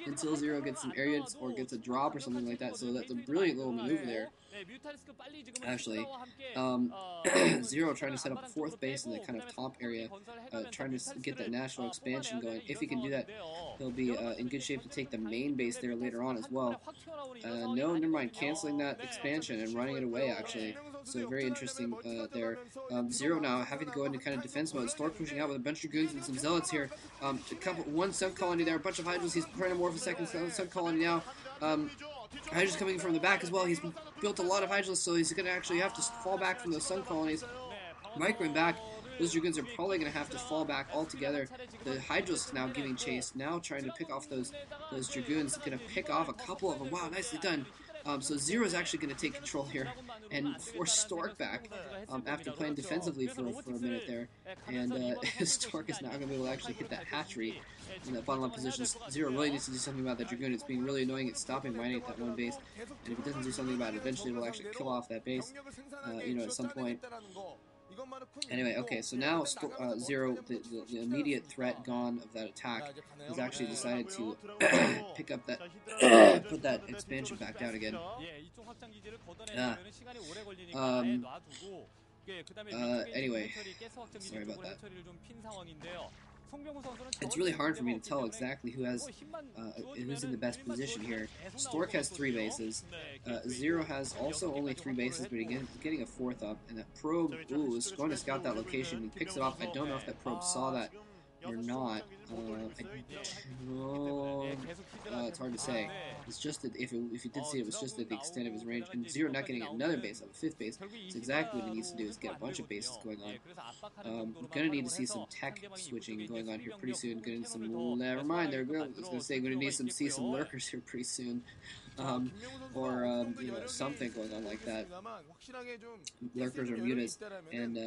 until Zero gets some area or gets a drop or something like that. So that's a brilliant little maneuver there. Actually, Zero trying to set up a fourth base in the kind of top area, trying to get that national expansion going. If he can do that, he'll be in good shape to take the main base there later on as well. No, never mind, canceling that expansion and running it away, actually. So very interesting there. Zero now having to go into kind of defense mode. Stork pushing out with a bunch of goons and some zealots here. One Sun colony there, a bunch of Hydras. He's trying to morph a second Sun colony now. Hydra's coming from the back as well. He's built a lot of Hydras, so he's going to actually have to fall back from those Sun colonies. Microing back. Those Dragoons are probably going to have to fall back altogether. The Hydra's now giving chase, now trying to pick off those Dragoons. Going to pick off a couple of them. Wow, nicely done. So Zero's actually going to take control here and force Stork back after playing defensively for a minute there. And Stork is now going to be able to actually hit that hatchery in that bottom left position. Zero really needs to do something about that Dragoon. It's being really annoying. It's stopping mining at that one base. And if it doesn't do something about it, eventually it will actually kill off that base, at some point. Anyway, okay, so now Zero, the immediate threat gone of that attack, has actually decided to pick up that, put that expansion back down again. Anyway, sorry about that. It's really hard for me to tell exactly who's in the best position here. Stork has 3 bases. Zero has also only 3 bases, but again, getting a 4th up. And that probe, is going to scout that location. He picks it off. I don't know if that probe saw that or not. It's hard to say. It's just that if you did see it, it was just at the extent of his range. And Zero not getting another base on the 5th base. It's exactly what he needs to do, is get a bunch of bases going on. We're going to need to see some tech switching going on here pretty soon. Going to need some, never mind, there we go. I was going to say, going to need to see some lurkers here pretty soon. Something going on like that. Lurkers or mutas. And,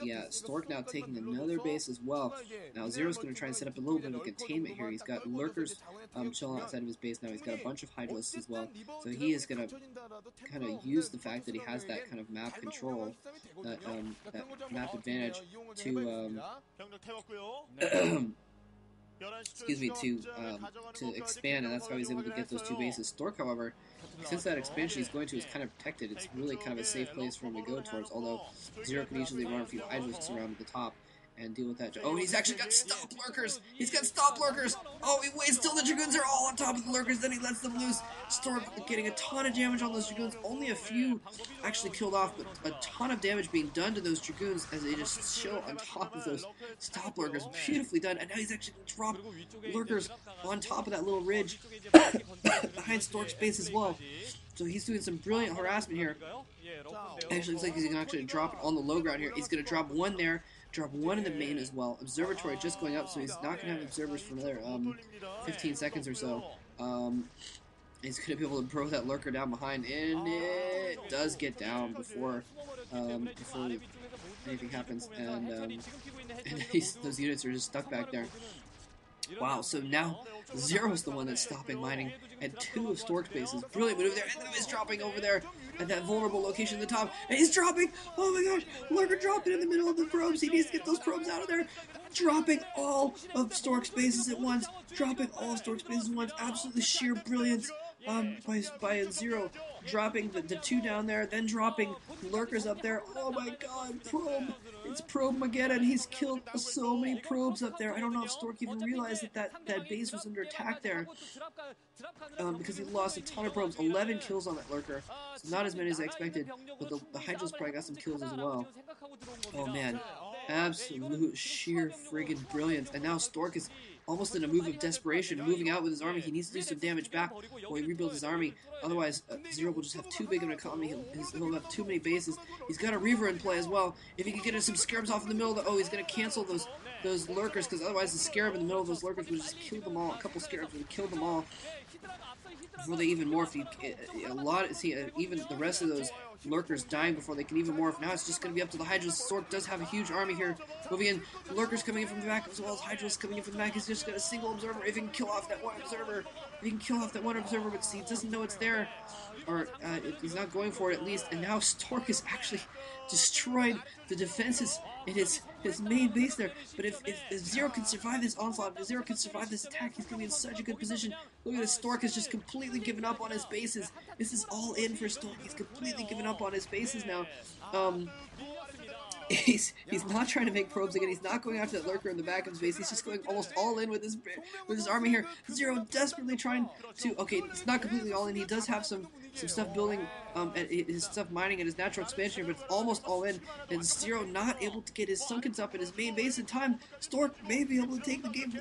yeah, Stork now taking another base as well. Now, Zero's going to try and set up a little bit of a containment here. He's got lurkers chilling outside of his base now. He's got a bunch of Hydras as well. So he is going to kind of use the fact that he has that kind of map control, that map advantage to, to expand, and that's how he's able to get those 2 bases. Stork, however, since that expansion he's going to is kind of protected, it's really kind of a safe place for him to go towards, although Zero can easily run a few Hydras around the top and deal with that. Oh, he's actually got stop lurkers! He's got stop lurkers! Oh, he waits till the Dragoons are all on top of the lurkers, then he lets them loose. Stork getting a ton of damage on those Dragoons. Only a few actually killed off, but a ton of damage being done to those Dragoons as they just chill on top of those stop lurkers. Beautifully done. And now he's actually going to drop lurkers on top of that little ridge behind Stork's base as well. So he's doing some brilliant harassment here. Actually, looks like he's going to actually drop it on the low ground here. He's going to drop 1 there. Drop 1 in the main as well. Observatory just going up, so he's not going to have observers for another 15 seconds or so. He's going to be able to throw that lurker down behind, and it does get down before anything happens, and those units are just stuck back there. Wow, so now Zero's the one that's stopping mining at 2 of Stork's bases. Brilliant maneuver there, and then he's dropping over there at that vulnerable location at the top, and he's dropping! Oh my gosh, Lurker dropped it in the middle of the probes. He needs to get those probes out of there. Dropping all of Stork's bases at once. Dropping all of Stork's bases at once. Absolutely sheer brilliance by Zero. Dropping the 2 down there, then dropping lurkers up there. Oh my god, probe! It's Probe-mageddon. He's killed so many probes up there. I don't know if Stork even realized that base was under attack there. Because he lost a ton of probes. 11 kills on that lurker. So not as many as I expected, but the Hydra's probably got some kills as well. Oh man. Absolute sheer friggin' brilliance. And now Stork is almost in a move of desperation, moving out with his army. He needs to do some damage back while he rebuilds his army. Otherwise, Zero will just have too big of an economy. He'll have too many bases. He's got a Reaver in play as well. If he can get some Scarabs off in the middle of the... Oh, he's going to cancel those lurkers, because otherwise the Scarab in the middle of those lurkers would just kill them all. A couple Scarabs would kill them all before they even morph. Even the rest of those lurkers dying before they can even morph. Now it's just going to be up to the Hydras. Stork does have a huge army here. Moving in, lurkers coming in from the back as well as Hydras coming in from the back. He's just got a single observer. If he can kill off that one observer, but he doesn't know it's there, or he's not going for it at least. And now Stork has actually destroyed the defenses in his main base there. But if Zero can survive this onslaught, if Zero can survive this attack, he's going to be in such a good position. Look at this, Stork has just completely given up on his bases. This is all in for Stork. He's completely given up on his bases now. He's not trying to make probes again. He's not going after that lurker in the back of his base. He's just going almost all in with his army here. Zero desperately trying to. Okay, it's not completely all in. He does have some stuff building, his stuff mining at his natural expansion, but it's almost all in. And Zero not able to get his Sunkens up in his main base in time. Stork may be able to take the game.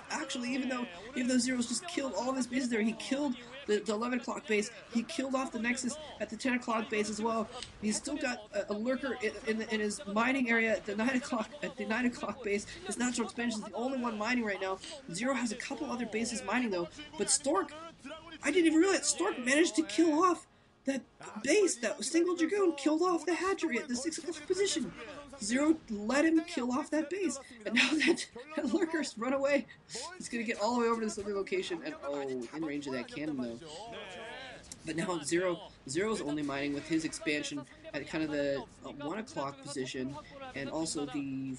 Actually, even though Zero's just killed all of his bases there, he killed the 11 o'clock base. He killed off the Nexus at the 10 o'clock base as well. He's still got a lurker in his mining area at the 9 o'clock base. His natural expansion is the only one mining right now. Zero has a couple other bases mining though, but Stork, I didn't even realize Stork managed to kill off that base. That single Dragoon killed off the hatchery at the 6 o'clock position. Zero let him kill off that base, and now that lurker's run away. He's gonna get all the way over to this other location, and oh, in range of that cannon though. But now Zero's only mining with his expansion at kind of the 1 o'clock position, and also the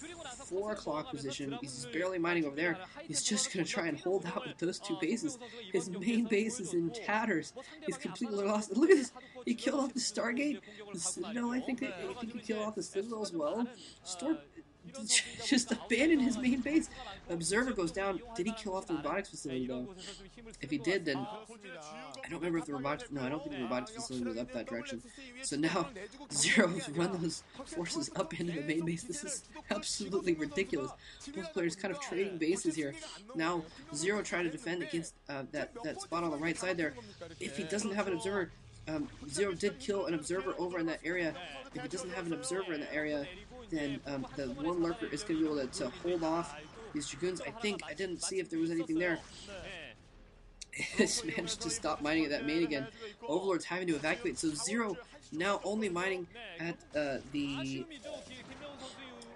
4 o'clock position. He's just barely mining over there. He's just going to try and hold out with those two bases. His main base is in tatters. He's completely lost. Look at this. He killed off the Stargate. The Citadel, I think he killed off the Citadel as well. Stork just abandoned his main base. Observer goes down. Did he kill off the robotics facility though? If he did, then I don't remember if the robotics. No, I don't think the robotics facility was up that direction. So now Zero's run those forces up into the main base. This is absolutely ridiculous. Both players kind of trading bases here. Now Zero trying to defend against that spot on the right side there. If he doesn't have an observer. Zero did kill an observer over in that area. If he doesn't have an observer in the area, then the one lurker is going to be able to hold off these Dragoons. I didn't see if there was anything there. It's managed to stop mining at that main again. Overlord's having to evacuate, so Zero now only mining at the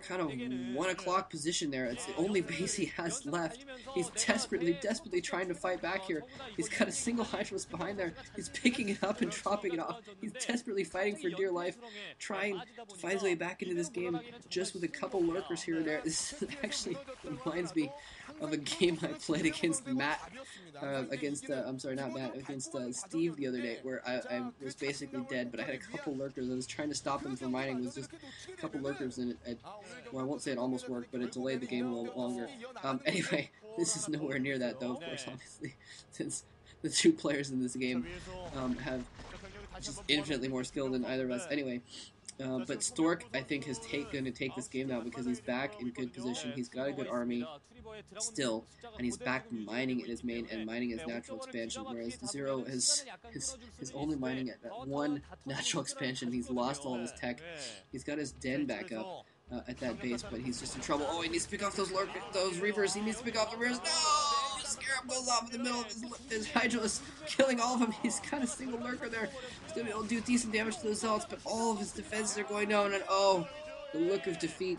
kind of 1 o'clock position there. It's the only base he has left. He's desperately trying to fight back here. He's got a single Hydralis behind there. He's picking it up and dropping it off. He's desperately fighting for dear life, trying to fight his way back into this game just with a couple lurkers here and there. This actually reminds me of a game I played against Matt, against Steve the other day, where I was basically dead, but I had a couple lurkers. I was trying to stop him from mining with just a couple lurkers, and well, I won't say it almost worked, but it delayed the game a little longer. Anyway, this is nowhere near that, though, of course, obviously, since the two players in this game have just infinitely more skill than either of us. Anyway, but Stork, I think, is going to take this game now because he's back in good position. He's got a good army still, and he's back mining in his main and mining his natural expansion, whereas Zero is only mining at that one natural expansion. He's lost all of his tech. He's got his den back up at that base, but he's just in trouble. Oh, he needs to pick off those Reavers. He needs to pick off the Reavers. No! Scarab goes off in the middle of his Hydralis, killing all of them. He's got a single lurker there. He's going to be able to do decent damage to those zealots, but all of his defenses are going down, and oh, the look of defeat.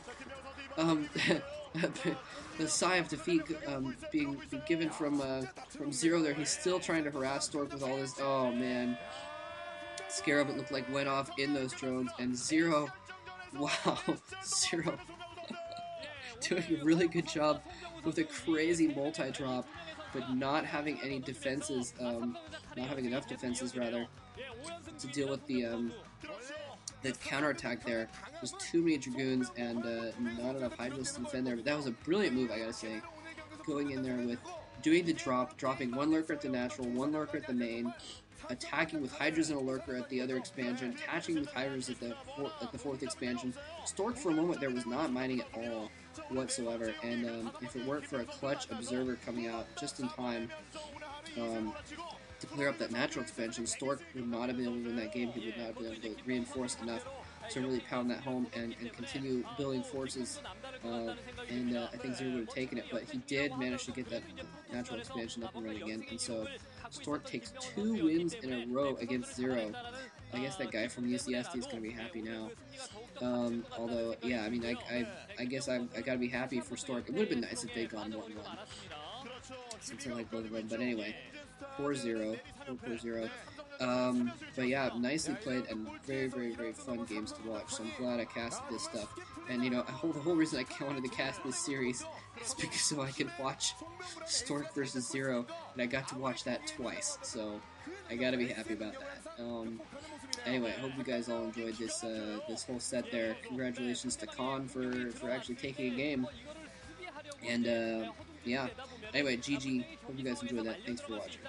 The sigh of defeat being given from Zero there. He's still trying to harass Stork with all this. Oh, man. Scarab, it looked like, went off in those drones, and Zero... Wow, Zero doing a really good job with a crazy multi-drop, but not having any defenses, not having enough defenses, rather, to deal with the counterattack there. There's too many Dragoons and not enough Hydralis to defend there, but that was a brilliant move, I gotta say. Going in there with doing the dropping one lurker at the natural, one lurker at the main, attacking with Hydras and a lurker at the other expansion, attaching with Hydras at the fourth expansion. Stork for a moment there was not mining at all whatsoever, and if it weren't for a clutch observer coming out just in time to clear up that natural expansion, Stork would not have been able to win that game. He would not have been able to reinforce enough to really pound that home and continue building forces, and I think Zero would have taken it, but he did manage to get that natural expansion up and running again, and so Stork takes 2 wins in a row against Zero. I guess that guy from UCSD is going to be happy now. Although, yeah, I mean, I guess I got to be happy for Stork. It would have been nice if they'd gone 1-1, since I like both of them. But anyway, 4-0, 4-0. But yeah, nicely played and very, very, very fun games to watch. So I'm glad I casted this stuff. And, you know, the whole reason I wanted to cast this series is because so I can watch Stork versus Zero, and I got to watch that twice. So I got to be happy about that. Anyway, I hope you guys all enjoyed this this whole set there. Congratulations to Khan for actually taking a game. And yeah. Anyway, GG. Hope you guys enjoyed that. Thanks for watching.